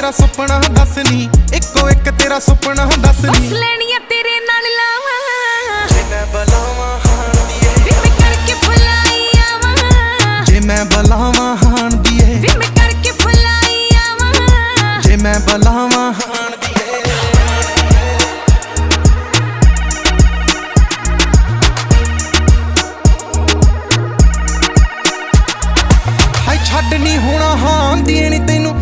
तेरा सुपना दस नी, इको एक तेरा सुपना दस नी। बस लेनिया तेरे नाल लावां, जे मैं बुलावां हाण दिए वे मैं करके फुलाई आवां। जे मैं बुलावां हाण दिए वे मैं करके फुलाई आवां। जे मैं बुलावां हाण दिए। हाय छड्ड नी होना हां दिए नी तैनू,